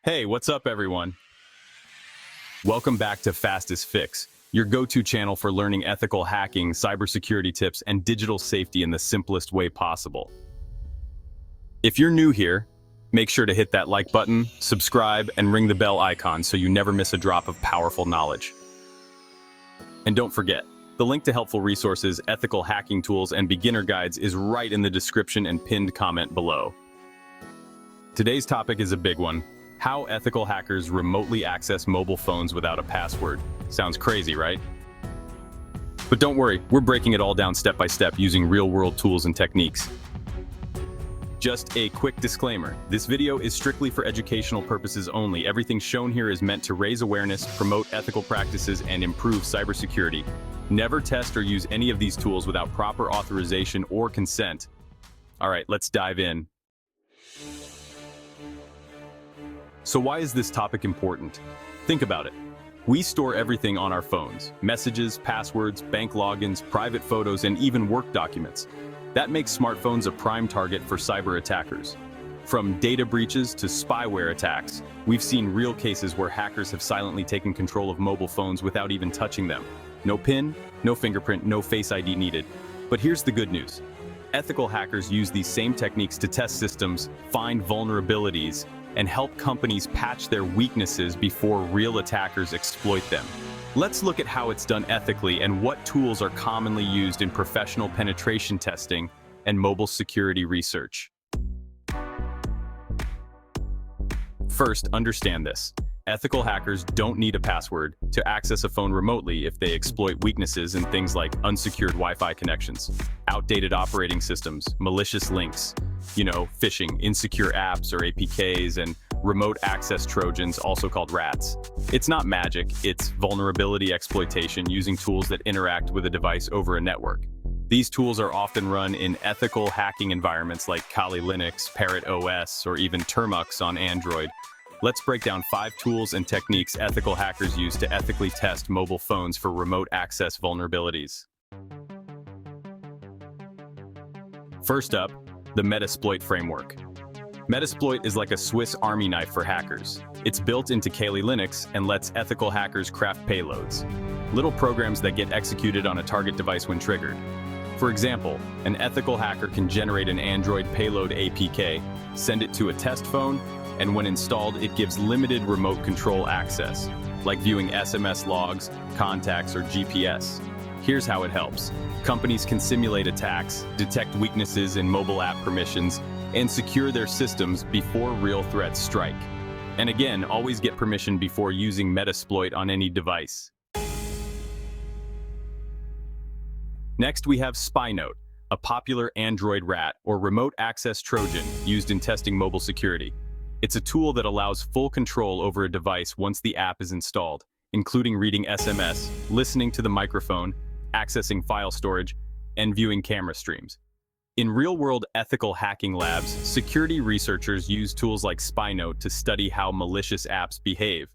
Hey, what's up, everyone? Welcome back to Fastest Fix, your go-to channel for learning ethical hacking, cybersecurity tips, and digital safety in the simplest way possible. If you're new here, make sure to hit that like button, subscribe, and ring the bell icon so you never miss a drop of powerful knowledge. And don't forget, the link to helpful resources, ethical hacking tools, and beginner guides is right in the description and pinned comment below. Today's topic is a big one. How ethical hackers remotely access mobile phones without a password. Sounds crazy, right? But don't worry, we're breaking it all down step by step using real-world tools and techniques. Just a quick disclaimer, this video is strictly for educational purposes only. Everything shown here is meant to raise awareness, promote ethical practices, and improve cybersecurity. Never test or use any of these tools without proper authorization or consent. All right, let's dive in. So why is this topic important? Think about it. We store everything on our phones: messages, passwords, bank logins, private photos, and even work documents. That makes smartphones a prime target for cyber attackers. From data breaches to spyware attacks, we've seen real cases where hackers have silently taken control of mobile phones without even touching them. No PIN, no fingerprint, no Face ID needed. But here's the good news. Ethical hackers use these same techniques to test systems, find vulnerabilities, and help companies patch their weaknesses before real attackers exploit them. Let's look at how it's done ethically and what tools are commonly used in professional penetration testing and mobile security research. First, understand this. Ethical hackers don't need a password to access a phone remotely if they exploit weaknesses in things like unsecured Wi-Fi connections, outdated operating systems, malicious links, phishing, insecure apps or APKs, and remote access Trojans, also called rats. It's not magic, it's vulnerability exploitation using tools that interact with a device over a network. These tools are often run in ethical hacking environments like Kali Linux, Parrot OS, or even Termux on Android. Let's break down 5 tools and techniques ethical hackers use to ethically test mobile phones for remote access vulnerabilities. First up, the Metasploit Framework. Metasploit is like a Swiss Army knife for hackers. It's built into Kali Linux and lets ethical hackers craft payloads, little programs that get executed on a target device when triggered. For example, an ethical hacker can generate an Android payload APK, send it to a test phone, and when installed, it gives limited remote control access, like viewing SMS logs, contacts, or GPS. Here's how it helps. Companies can simulate attacks, detect weaknesses in mobile app permissions, and secure their systems before real threats strike. And again, always get permission before using Metasploit on any device. Next, we have SpyNote, a popular AndroRAT or remote access Trojan used in testing mobile security. It's a tool that allows full control over a device once the app is installed, including reading SMS, listening to the microphone, accessing file storage, and viewing camera streams. In real-world ethical hacking labs, security researchers use tools like SpyNote to study how malicious apps behave,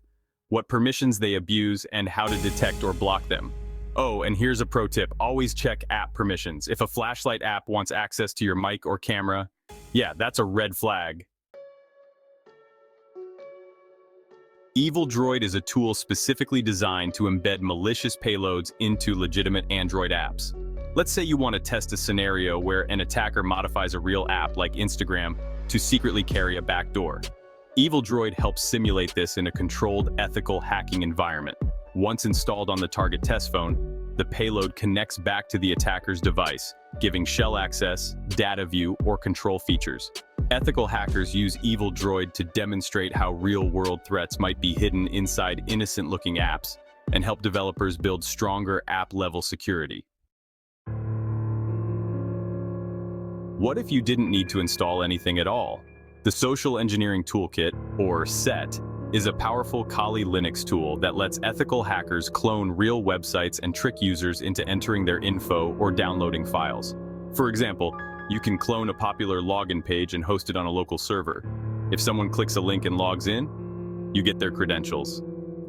what permissions they abuse, and how to detect or block them. Oh, and here's a pro tip, always check app permissions. If a flashlight app wants access to your mic or camera, yeah, that's a red flag. Evil-Droid is a tool specifically designed to embed malicious payloads into legitimate Android apps. Let's say you want to test a scenario where an attacker modifies a real app like Instagram to secretly carry a backdoor. Evil-Droid helps simulate this in a controlled, ethical hacking environment. Once installed on the target test phone, the payload connects back to the attacker's device, giving shell access, data view, or control features. Ethical hackers use Evil-Droid to demonstrate how real-world threats might be hidden inside innocent-looking apps and help developers build stronger app-level security. What if you didn't need to install anything at all? The Social Engineering Toolkit, or SET, is a powerful Kali Linux tool that lets ethical hackers clone real websites and trick users into entering their info or downloading files. For example, you can clone a popular login page and host it on a local server. If someone clicks a link and logs in, you get their credentials.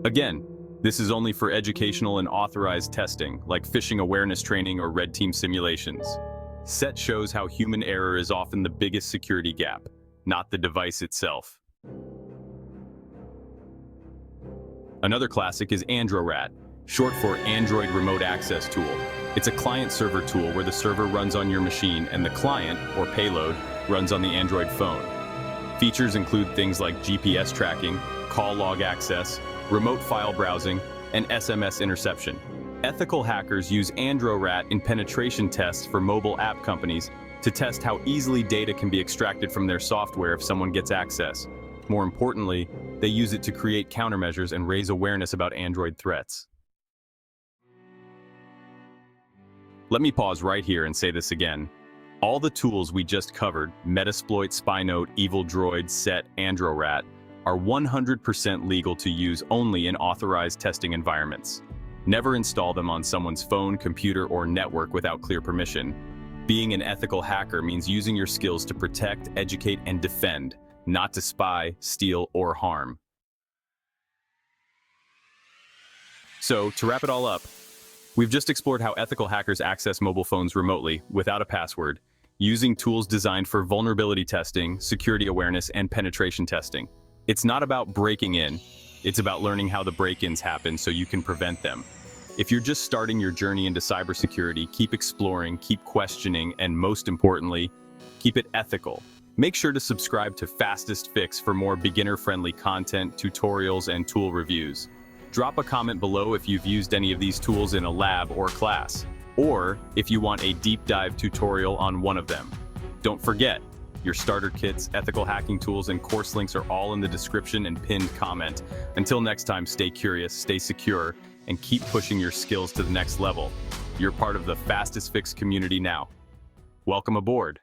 Again, this is only for educational and authorized testing, like phishing awareness training or red team simulations. SET shows how human error is often the biggest security gap, not the device itself. Another classic is AndroRAT, short for Android Remote Access Tool. It's a client-server tool where the server runs on your machine and the client, or payload, runs on the Android phone. Features include things like GPS tracking, call log access, remote file browsing, and SMS interception. Ethical hackers use AndroRAT in penetration tests for mobile app companies to test how easily data can be extracted from their software if someone gets access. More importantly, they use it to create countermeasures and raise awareness about Android threats. Let me pause right here and say this again. All the tools we just covered, Metasploit, SpyNote, Evil-Droid, SET, AndroRAT, are 100% legal to use only in authorized testing environments. Never install them on someone's phone, computer, or network without clear permission. Being an ethical hacker means using your skills to protect, educate, and defend, not to spy, steal, or harm. So, to wrap it all up, we've just explored how ethical hackers access mobile phones remotely, without a password, using tools designed for vulnerability testing, security awareness, and penetration testing. It's not about breaking in, it's about learning how the break-ins happen so you can prevent them. If you're just starting your journey into cybersecurity, keep exploring, keep questioning, and most importantly, keep it ethical. Make sure to subscribe to Fastest Fix for more beginner-friendly content, tutorials, and tool reviews. Drop a comment below if you've used any of these tools in a lab or class, or if you want a deep dive tutorial on one of them. Don't forget, your starter kits, ethical hacking tools, and course links are all in the description and pinned comment. Until next time, stay curious, stay secure, and keep pushing your skills to the next level. You're part of the Fastest Fix community now. Welcome aboard.